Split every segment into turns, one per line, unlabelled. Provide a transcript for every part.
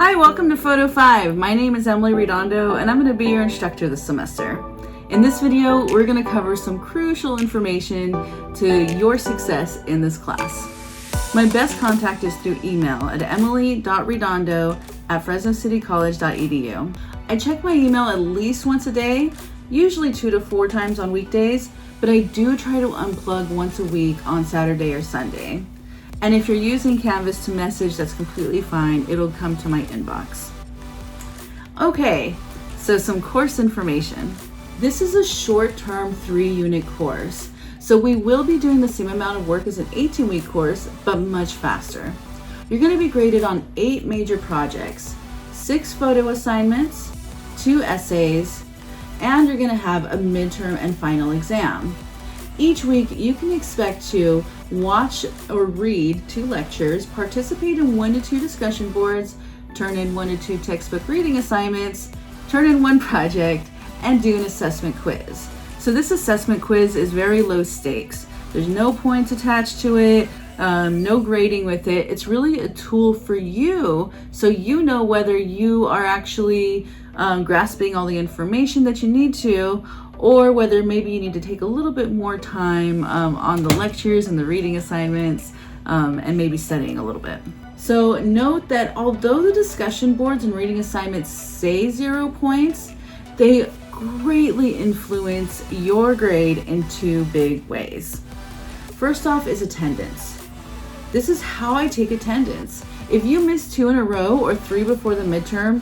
Hi, welcome to Photo 5. My name is Emily Redondo and I'm going to be your instructor this semester. In this video, we're going to cover some crucial information to your success in this class. My best contact is through email at emily.redondo@fresnocitycollege.edu. I check my email at least once a day, usually 2 to 4 times on weekdays, but I do try to unplug once a week on Saturday or Sunday. And if you're using Canvas to message, that's completely fine. It'll come to my inbox. Okay, so some course information. This is a short-term 3-unit course. So we will be doing the same amount of work as an 18-week course, but much faster. You're going to be graded on 8 major projects, 6 photo assignments, 2 essays, and you're going to have a midterm and final exam. Each week, you can expect to watch or read 2 lectures, participate in 1 to 2 discussion boards, turn in 1 to 2 textbook reading assignments, turn in 1 project, and do an assessment quiz. So this assessment quiz is very low stakes. There's no points attached to it, no grading with it. It's really a tool for you so you know whether you are actually grasping all the information that you need to, or whether maybe you need to take a little bit more time on the lectures and the reading assignments and maybe studying a little bit. So note that although the discussion boards and reading assignments say 0 points, they greatly influence your grade in 2 big ways. First off is attendance. This is how I take attendance. If you miss 2 in a row or 3 before the midterm,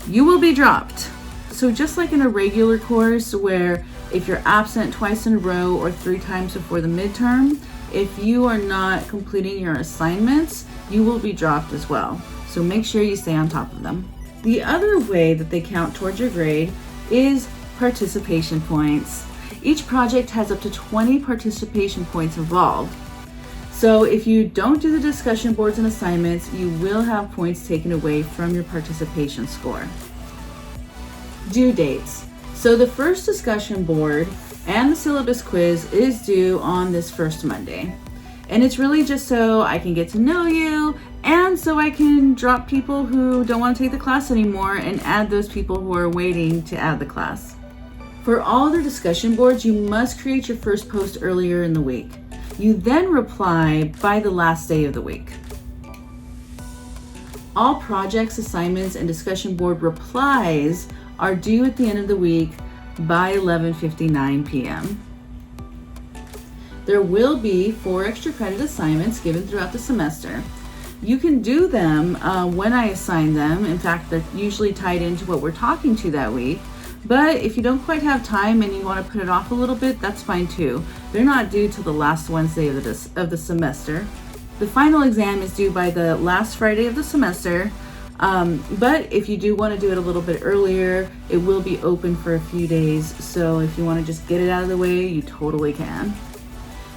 you will be dropped. So just like in a regular course where if you're absent twice in a row or 3 times before the midterm, if you are not completing your assignments, you will be dropped as well. So make sure you stay on top of them. The other way that they count towards your grade is participation points. Each project has up to 20 participation points involved. So if you don't do the discussion boards and assignments, you will have points taken away from your participation score. Due dates. So the first discussion board and the syllabus quiz is due on this first Monday. And it's really just so I can get to know you and so I can drop people who don't want to take the class anymore and add those people who are waiting to add the class. For all the discussion boards, you must create your first post earlier in the week. You then reply by the last day of the week. All projects, assignments, and discussion board replies are due at the end of the week by 11:59 p.m. There will be 4 extra credit assignments given throughout the semester. You can do them when I assign them. In fact, they're usually tied into what we're talking to that week. But if you don't quite have time and you want to put it off a little bit, that's fine too. They're not due till the last Wednesday of the semester. The final exam is due by the last Friday of the semester. But if you do want to do it a little bit earlier, it will be open for a few days. So if you want to just get it out of the way, you totally can.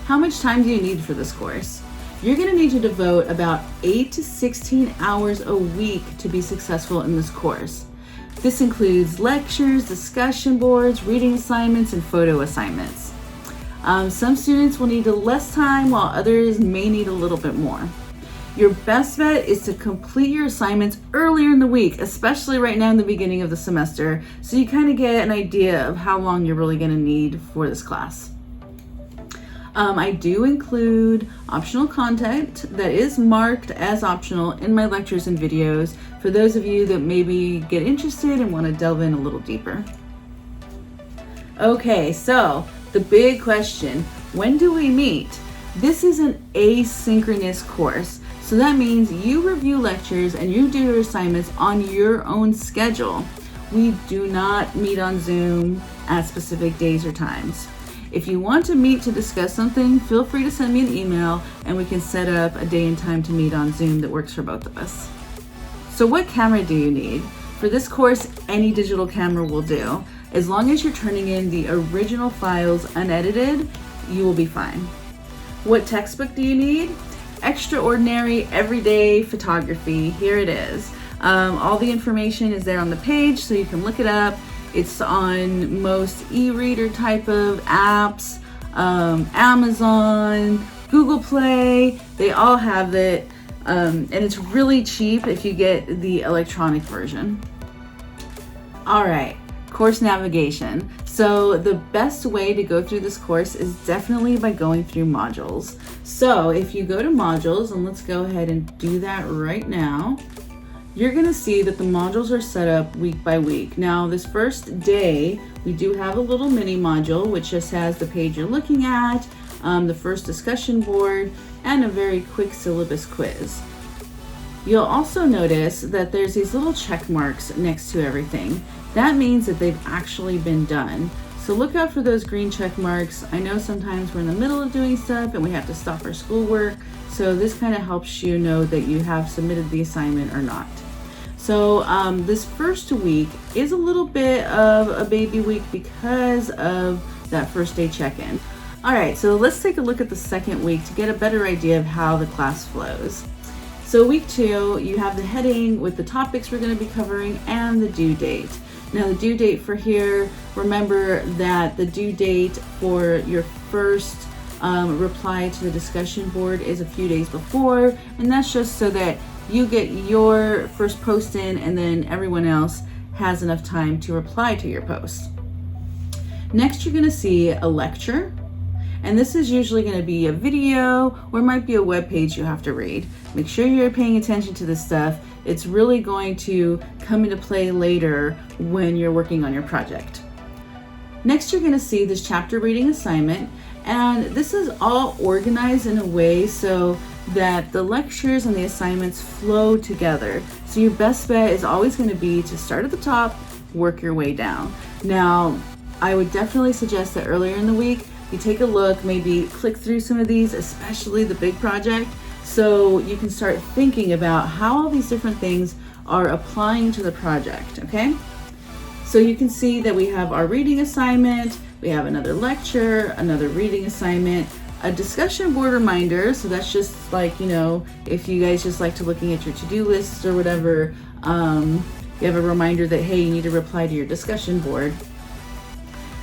How much time do you need for this course? You're going to need to devote about 8 to 16 hours a week to be successful in this course. This includes lectures, discussion boards, reading assignments, and photo assignments. Some students will need less time while others may need a little bit more. Your best bet is to complete your assignments earlier in the week, especially right now in the beginning of the semester, so you kind of get an idea of how long you're really going to need for this class. I do include optional content that is marked as optional in my lectures and videos for those of you that maybe get interested and want to delve in a little deeper. Okay, so the big question, when do we meet? This is an asynchronous course. So that means you review lectures and you do your assignments on your own schedule. We do not meet on Zoom at specific days or times. If you want to meet to discuss something, feel free to send me an email and we can set up a day and time to meet on Zoom that works for both of us. So what camera do you need? For this course, any digital camera will do. As long as you're turning in the original files unedited, you will be fine. What textbook do you need? Extraordinary Everyday Photography. Here it is. All the information is there on the page so you can look it up. It's on most e-reader type of apps, Amazon, Google Play, they all have it. And it's really cheap if you get the electronic version. All right, course navigation. So the best way to go through this course is definitely by going through modules. So if you go to modules, and let's go ahead and do that right now, you're gonna see that the modules are set up week by week. Now this first day, we do have a little mini module, which just has the page you're looking at, the first discussion board, and a very quick syllabus quiz. You'll also notice that there's these little check marks next to everything. That means that they've actually been done. So look out for those green check marks. I know sometimes we're in the middle of doing stuff and we have to stop our schoolwork. So this kind of helps you know that you have submitted the assignment or not. So this first week is a little bit of a baby week because of that first day check-in. All right, so let's take a look at the second week to get a better idea of how the class flows. So week 2, you have the heading with the topics we're going to be covering and the due date. Now the due date for here, remember that the due date for your first reply to the discussion board is a few days before, and that's just so that you get your first post in and then everyone else has enough time to reply to your post. Next, you're going to see a lecture. And this is usually going to be a video or it might be a web page you have to read. Make sure you're paying attention to this stuff. It's really going to come into play later when you're working on your project. Next, you're going to see this chapter reading assignment. And this is all organized in a way so that the lectures and the assignments flow together. So your best bet is always going to be to start at the top, work your way down. Now, I would definitely suggest that earlier in the week, you take a look, maybe click through some of these, especially the big project, so you can start thinking about how all these different things are applying to the project, okay? So you can see that we have our reading assignment, we have another lecture, another reading assignment, a discussion board reminder, so that's just like, you know, if you guys just like to looking at your to-do lists or whatever, you have a reminder that, hey, you need to reply to your discussion board.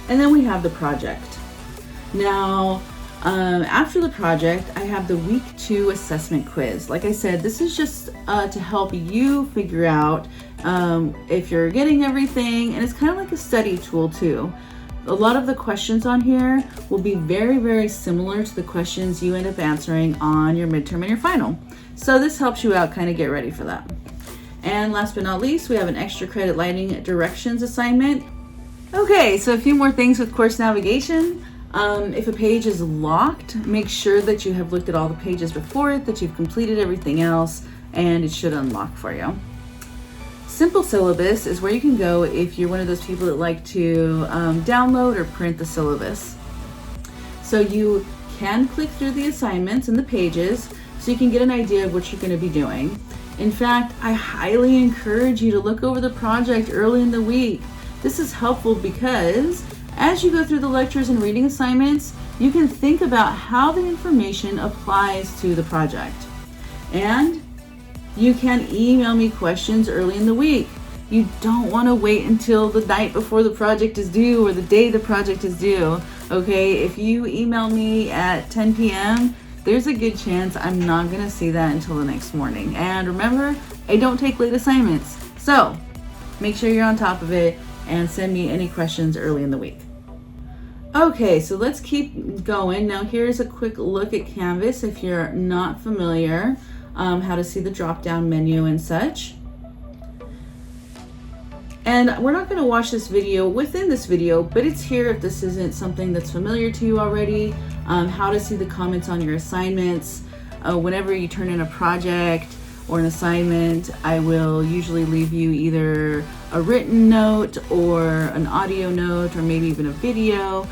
And then we have the project. Now, after the project, I have the week 2 assessment quiz. Like I said, this is just to help you figure out if you're getting everything, and it's kind of like a study tool too. A lot of the questions on here will be very, very similar to the questions you end up answering on your midterm and your final. So this helps you out, kind of get ready for that. And last but not least, we have an extra credit lighting directions assignment. Okay, so a few more things with course navigation. If a page is locked, make sure that you have looked at all the pages before it, that you've completed everything else, and it should unlock for you. Simple syllabus is where you can go if you're one of those people that like to download or print the syllabus. So you can click through the assignments and the pages so you can get an idea of what you're going to be doing. In fact, I highly encourage you to look over the project early in the week. This is helpful because as you go through the lectures and reading assignments, you can think about how the information applies to the project. And you can email me questions early in the week. You don't want to wait until the night before the project is due or the day the project is due. Okay, if you email me at 10 p.m., there's a good chance I'm not going to see that until the next morning. And remember, I don't take late assignments. So make sure you're on top of it and send me any questions early in the week. Okay, so let's keep going. Now here's a quick look at Canvas if you're not familiar, how to see the drop-down menu and such. And we're not going to watch this video within this video, but it's here if this isn't something that's familiar to you already, how to see the comments on your assignments. Whenever you turn in a project or an assignment, I will usually leave you either a written note or an audio note or maybe even a video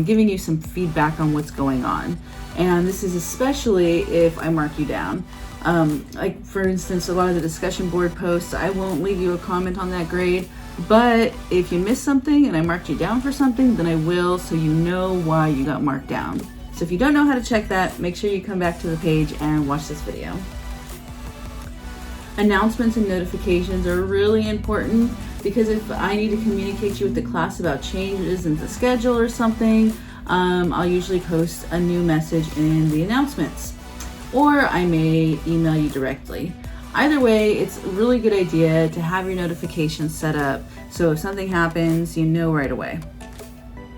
giving you some feedback on what's going on. And this is especially if I mark you down. Like for instance, a lot of the discussion board posts, I won't leave you a comment on that grade, but if you miss something and I marked you down for something, then I will, so you know why you got marked down. So if you don't know how to check that, make sure you come back to the page and watch this video. Announcements and notifications are really important because if I need to communicate you with the class about changes in the schedule or something, I'll usually post a new message in the announcements. or I may email you directly. Either way, it's a really good idea to have your notifications set up so if something happens, you know right away.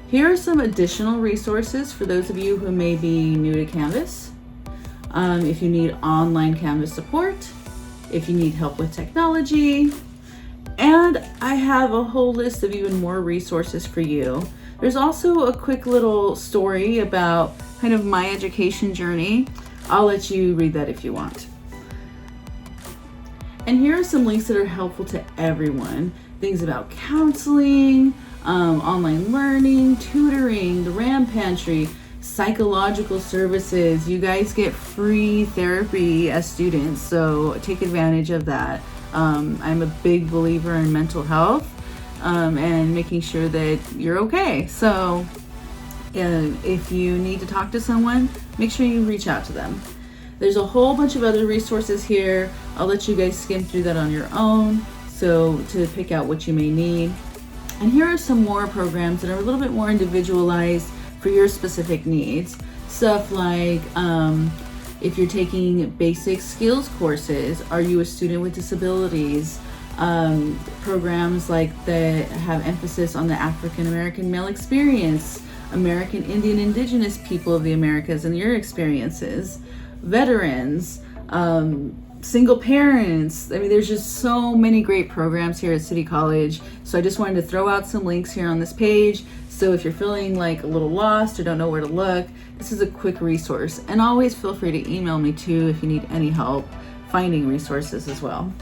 Here are some additional resources for those of you who may be new to Canvas. If you need online Canvas support, if you need help with technology, and I have a whole list of even more resources for you. There's also a quick little story about kind of my education journey. I'll let you read that if you want. And here are some links that are helpful to everyone. Things about counseling, online learning, tutoring, the RAM Pantry, psychological services. You guys get free therapy as students, so take advantage of that. I'm a big believer in mental health and making sure that you're okay. So if you need to talk to someone, make sure you reach out to them. There's a whole bunch of other resources here. I'll let you guys skim through that on your own, so to pick out what you may need. And here are some more programs that are a little bit more individualized for your specific needs. Stuff like if you're taking basic skills courses, are you a student with disabilities? Programs like that have emphasis on the African American male experience, American Indian Indigenous people of the Americas and your experiences, veterans, single parents. I mean, there's just so many great programs here at City College. So I just wanted to throw out some links here on this page. So if you're feeling like a little lost or don't know where to look, this is a quick resource. And always feel free to email me too if you need any help finding resources as well.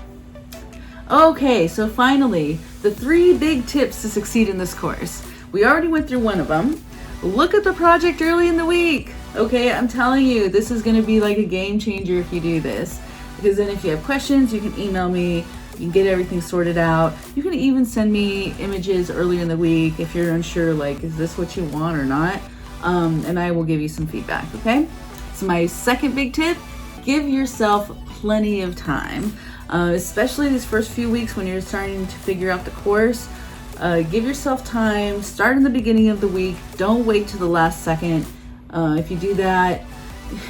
Okay, so finally, the 3 big tips to succeed in this course. We already went through one of them. Look at the project early in the week. Okay, I'm telling you, this is going to be like a game changer if you do this. Because then if you have questions, you can email me, you can get everything sorted out. You can even send me images earlier in the week if you're unsure, like, is this what you want or not? And I will give you some feedback, okay? So my second big tip, give yourself plenty of time, especially these first few weeks when you're starting to figure out the course. Give yourself time, start in the beginning of the week, don't wait to the last second. If you do that,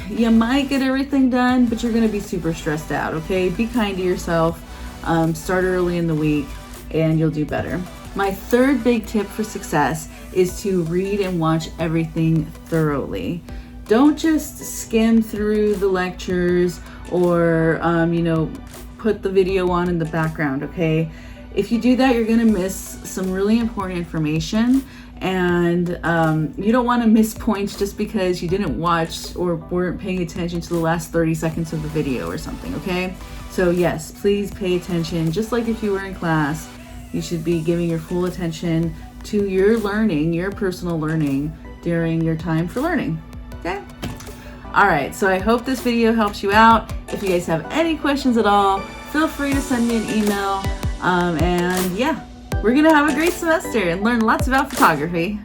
you might get everything done, but you're going to be super stressed out, okay? Be kind to yourself, start early in the week, and you'll do better. My third big tip for success is to read and watch everything thoroughly. Don't just skim through the lectures or, put the video on in the background, okay? If you do that, you're going to miss some really important information. And you don't want to miss points just because you didn't watch or weren't paying attention to the last 30 seconds of the video or something, okay? So yes, please pay attention. Just like if you were in class, you should be giving your full attention to your learning, your personal learning during your time for learning, okay? All right, so I hope this video helps you out. If you guys have any questions at all, feel free to send me an email. And yeah. We're gonna have a great semester and learn lots about photography.